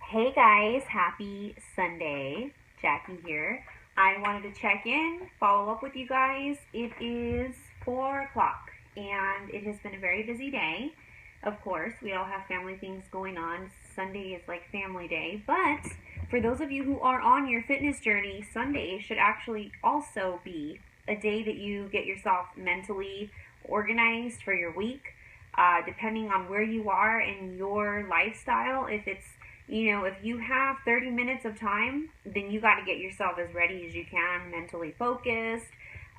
Hey guys, happy Sunday. Jackie here. I wanted to check in, follow up with you guys. It is 4 o'clock and it has been a very busy day. Of course, we all have family things going on. Sunday is like family day, but for those of you who are on your fitness journey, Sunday should actually also be a day that you get yourself mentally organized for your week. Depending on where you are in your lifestyle, if you have 30 minutes of time, then you got to get yourself as ready as you can, mentally focused.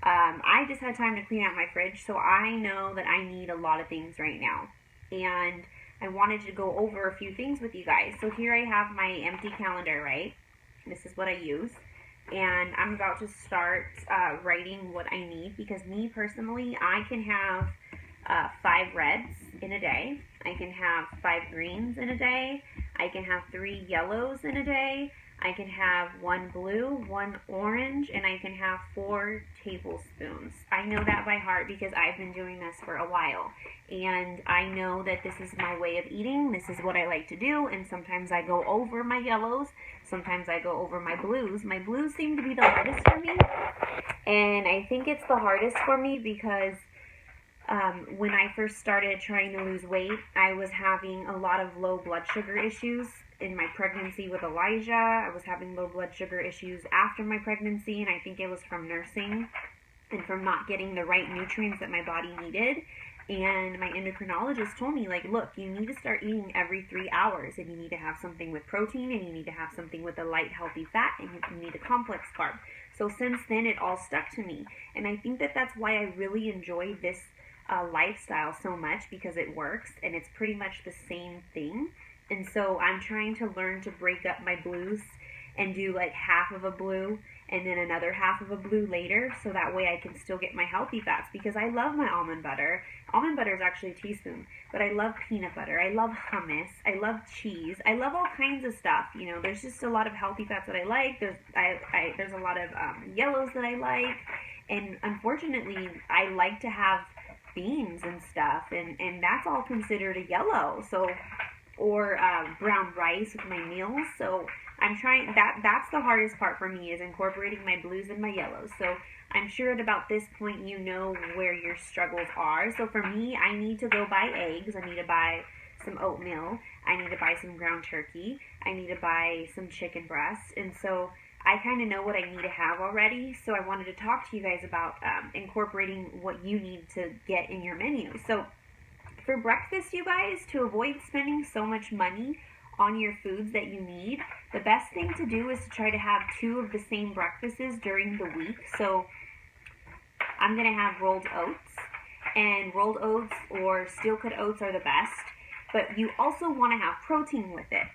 I just had time to clean out my fridge, so I know that I need a lot of things right now. And I wanted to go over a few things with you guys. So here I have my empty calendar, right? This is what I use. And I'm about to start writing what I need because me personally, I can have 5 reds in a day. I can have 5 greens in a day. I can have 3 yellows in a day. I can have 1 blue, 1 orange, and I can have 4 tablespoons. I know that by heart because I've been doing this for a while. And I know that this is my way of eating. This is what I like to do. And sometimes I go over my yellows. Sometimes I go over my blues. My blues seem to be the hardest for me. And I think it's the hardest for me because when I first started trying to lose weight, I was having a lot of low blood sugar issues in my pregnancy with Elijah. I was having low blood sugar issues after my pregnancy, and I think it was from nursing and from not getting the right nutrients that my body needed. And my endocrinologist told me, like, look, you need to start eating every 3 hours, and you need to have something with protein, and you need to have something with a light, healthy fat, and you need a complex carb. So since then, it all stuck to me. And I think that that's why I really enjoy this lifestyle so much because it works and it's pretty much the same thing. And so I'm trying to learn to break up my blues and do like half of a blue and then another half of a blue later so that way I can still get my healthy fats because I love my almond butter. Almond butter is actually a teaspoon, but I love peanut butter. I love hummus. I love cheese. I love all kinds of stuff. You know, there's just a lot of healthy fats that I like. There's a lot of yellows that I like. And unfortunately, I like to have beans and stuff, and that's all considered a yellow. So, or brown rice with my meals. So I'm trying that's the hardest part for me is incorporating my blues and my yellows. So I'm sure at about this point you know where your struggles are. So for me, I need to go buy eggs. I need to buy some oatmeal. I need to buy some ground turkey. I need to buy some chicken breast. And so I kind of know what I need to have already, so I wanted to talk to you guys about incorporating what you need to get in your menu. So for breakfast, you guys, to avoid spending so much money on your foods that you need, the best thing to do is to try to have 2 of the same breakfasts during the week. So I'm going to have rolled oats, and rolled oats or steel cut oats are the best, but you also want to have protein with it.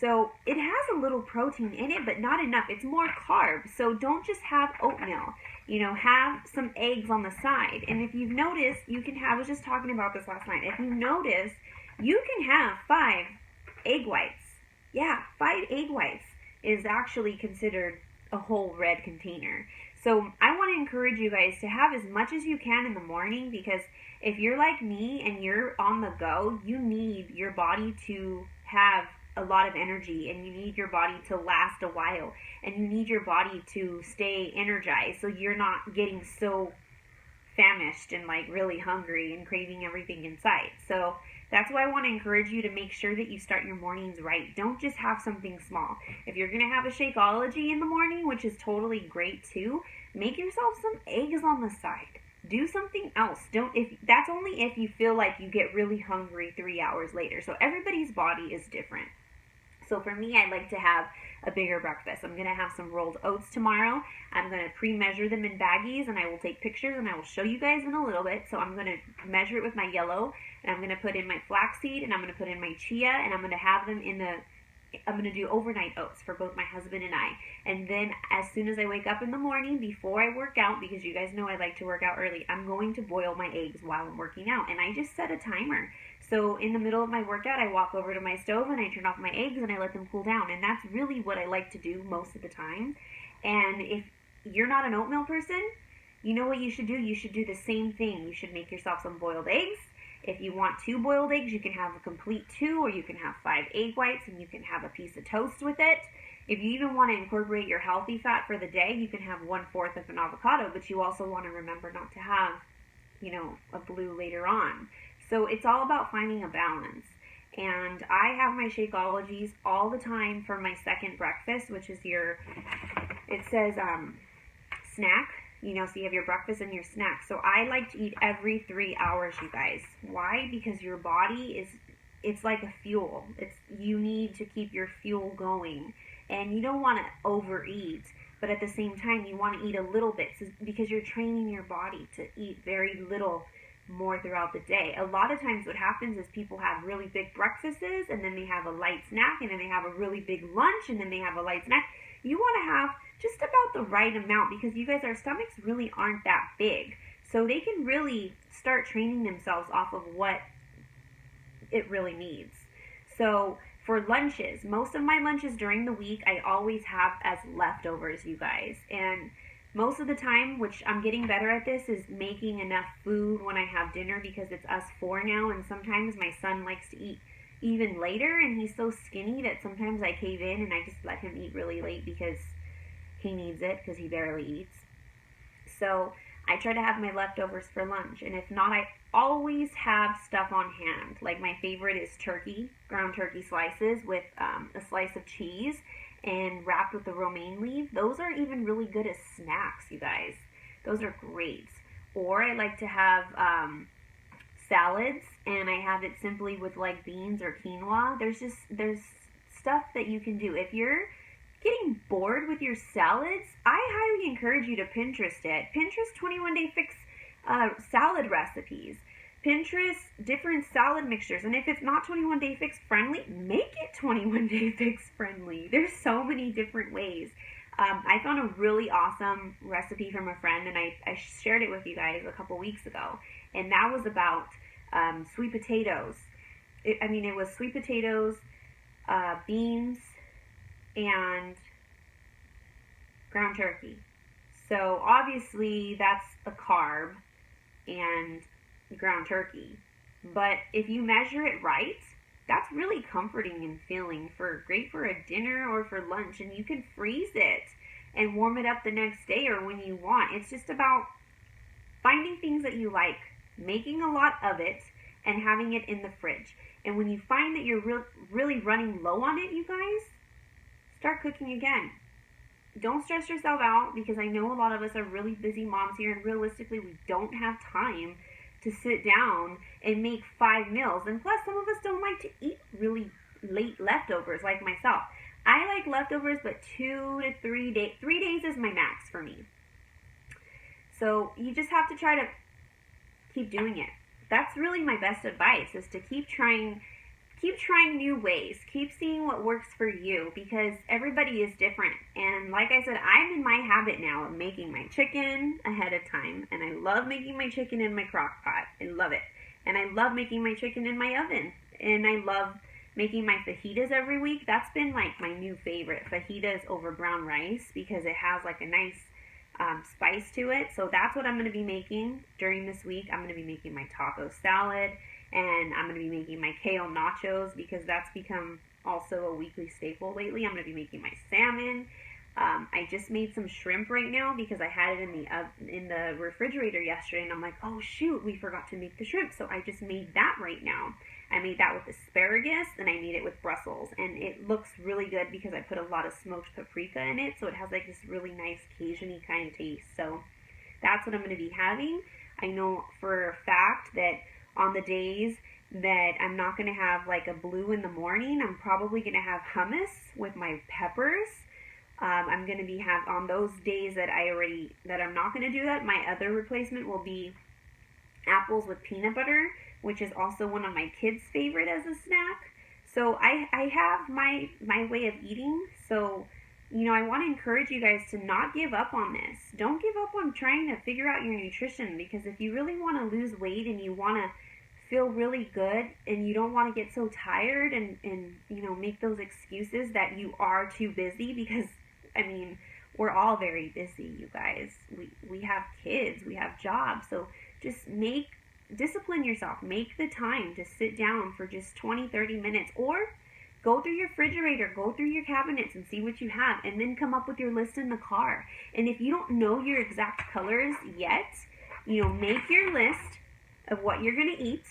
So it has a little protein in it, but not enough. It's more carbs. So don't just have oatmeal. You know, have some eggs on the side. And if you've noticed, you can have, I was just talking about this last night. If you notice, you can have 5 egg whites. Yeah, 5 egg whites is actually considered a whole red container. So I want to encourage you guys to have as much as you can in the morning because if you're like me and you're on the go, you need your body to have a lot of energy and you need your body to last a while and you need your body to stay energized so you're not getting so famished and like really hungry and craving everything in sight. So that's why I want to encourage you to make sure that you start your mornings right. Don't just have something small. If you're going to have a Shakeology in the morning, which is totally great too, make yourself some eggs on the side. Do something else. That's only if you feel like you get really hungry 3 hours later. So everybody's body is different. So for me, I like to have a bigger breakfast. I'm going to have some rolled oats tomorrow. I'm going to pre-measure them in baggies, and I will take pictures, and I will show you guys in a little bit. So I'm going to measure it with my yellow, and I'm going to put in my flaxseed, and I'm going to put in my chia, and I'm going to have them I'm going to do overnight oats for both my husband and I. And then as soon as I wake up in the morning, before I work out, because you guys know I like to work out early, I'm going to boil my eggs while I'm working out. And I just set a timer. So in the middle of my workout, I walk over to my stove and I turn off my eggs and I let them cool down. And that's really what I like to do most of the time. And if you're not an oatmeal person, you know what you should do? You should do the same thing. You should make yourself some boiled eggs If you want 2 boiled eggs, you can have a complete 2, or you can have 5 egg whites and you can have a piece of toast with it. If you even want to incorporate your healthy fat for the day, you can have 1/4 of an avocado, but you also want to remember not to have, a blue later on. So it's all about finding a balance. And I have my Shakeologies all the time for my second breakfast, which is it says snack, so you have your breakfast and your snack. So I like to eat every 3 hours, you guys. Why? Because your body it's like a fuel. You need to keep your fuel going. And you don't want to overeat, but at the same time, you want to eat a little bit because you're training your body to eat very little more throughout the day. A lot of times what happens is people have really big breakfasts, and then they have a light snack, and then they have a really big lunch, and then they have a light snack. You want to have just about the right amount, because you guys, our stomachs really aren't that big. So they can really start training themselves off of what it really needs. So for lunches, most of my lunches during the week, I always have as leftovers, you guys. And most of the time, which I'm getting better at this, is making enough food when I have dinner, because it's us 4 now, and sometimes my son likes to eat even later, and he's so skinny that sometimes I cave in and I just let him eat really late because he needs it, because he barely eats. So I try to have my leftovers for lunch, and if not, I always have stuff on hand. Like my favorite is turkey, ground turkey slices with a slice of cheese and wrapped with the romaine leaf. Those are even really good as snacks, you guys. Those are great. Or I like to have salads, and I have it simply with like beans or quinoa. There's stuff that you can do. If you're getting bored with your salads, I highly encourage you to Pinterest it. Pinterest 21 Day Fix salad recipes. Pinterest different salad mixtures. And if it's not 21 Day Fix friendly, make it 21 Day Fix friendly. There's so many different ways. I found a really awesome recipe from a friend, and I shared it with you guys a couple weeks ago. And that was about sweet potatoes. It was sweet potatoes, beans, and ground turkey. So obviously that's a carb and ground turkey. But if you measure it right, that's really comforting and filling, great for a dinner or for lunch, and you can freeze it and warm it up the next day or when you want. It's just about finding things that you like, making a lot of it, and having it in the fridge. And when you find that you're really running low on it, you guys, start cooking again. Don't stress yourself out, because I know a lot of us are really busy moms here, and realistically we don't have time to sit down and make 5 meals. And plus, some of us don't like to eat really late leftovers like myself. I like leftovers, but 2 to 3 days. 3 days is my max for me. So you just have to try to keep doing it. That's really my best advice, is to keep trying new ways. Keep seeing what works for you, because everybody is different. And like I said, I'm in my habit now of making my chicken ahead of time. And I love making my chicken in my crock pot. I love it. And I love making my chicken in my oven. And I love making my fajitas every week. That's been like my new favorite, fajitas over brown rice, because it has like a nice spice to it. So that's what I'm going to be making during this week. I'm going to be making my taco salad, and I'm going to be making my kale nachos, because that's become also a weekly staple lately. I'm going to be making my salmon. I just made some shrimp right now because I had it in the refrigerator yesterday, and I'm like, oh shoot, we forgot to make the shrimp. So I just made that right now. I made that with asparagus, and I made it with Brussels, and it looks really good because I put a lot of smoked paprika in it, so it has like this really nice Cajun-y kind of taste. So that's what I'm going to be having. I know for a fact that on the days that I'm not going to have like a blue in the morning, I'm probably going to have hummus with my peppers. I'm going to be on those days that I'm not going to do that, my other replacement will be apples with peanut butter, which is also one of my kids' favorite as a snack. So I have my way of eating. So, I want to encourage you guys to not give up on this. Don't give up on trying to figure out your nutrition, because if you really want to lose weight and you want to feel really good and you don't want to get so tired and make those excuses that you are too busy, because we're all very busy, you guys. We have kids, we have jobs, so just make discipline yourself. Make the time to sit down for just 20-30 minutes, or go through your refrigerator, go through your cabinets and see what you have, and then come up with your list in the car. And if you don't know your exact colors yet, make your list of what you're going to eat.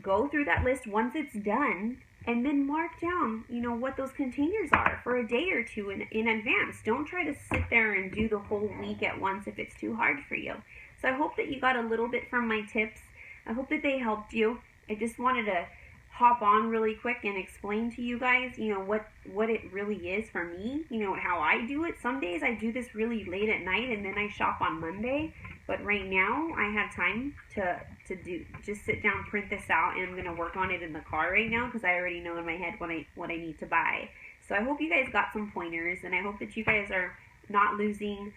Go through that list once it's done, and then mark down, what those containers are for a day or two in advance. Don't try to sit there and do the whole week at once if it's too hard for you. So I hope that you got a little bit from my tips. I hope that they helped you. I just wanted to hop on really quick and explain to you guys, what it really is for me, how I do it. Some days I do this really late at night and then I shop on Monday. But right now I have time to just sit down, print this out, and I'm going to work on it in the car right now because I already know in my head what I need to buy. So I hope you guys got some pointers, and I hope that you guys are not losing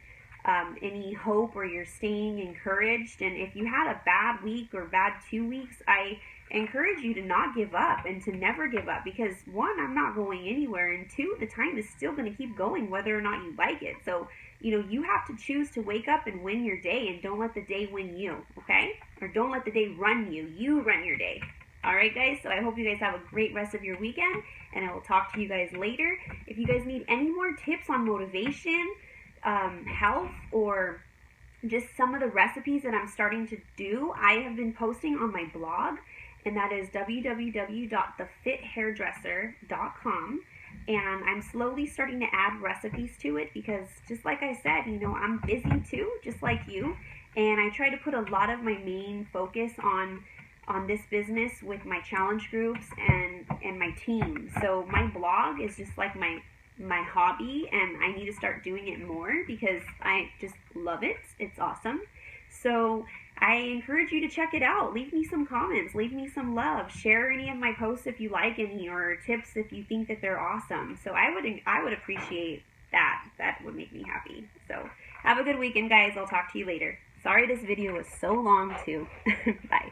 any hope, or you're staying encouraged. And if you had a bad week or bad 2 weeks, I encourage you to not give up and to never give up, because 1, I'm not going anywhere, and 2, the time is still going to keep going whether or not you like it. So you have to choose to wake up and win your day, and don't let the day win you, okay? Or don't let the day run you. You run your day. All right, guys, so I hope you guys have a great rest of your weekend, and I will talk to you guys later. If you guys need any more tips on motivation, health, or just some of the recipes that I'm starting to do, I have been posting on my blog, and that is www.thefithairdresser.com. And I'm slowly starting to add recipes to it because, just like I said, I'm busy too, just like you. And I try to put a lot of my main focus on this business with my challenge groups and my team. So my blog is just like my hobby, and I need to start doing it more because I just love it. It's awesome. So I encourage you to check it out. Leave me some comments. Leave me some love. Share any of my posts if you like any, or tips if you think that they're awesome. So I would appreciate that. That would make me happy. So have a good weekend, guys. I'll talk to you later. Sorry this video was so long too. Bye.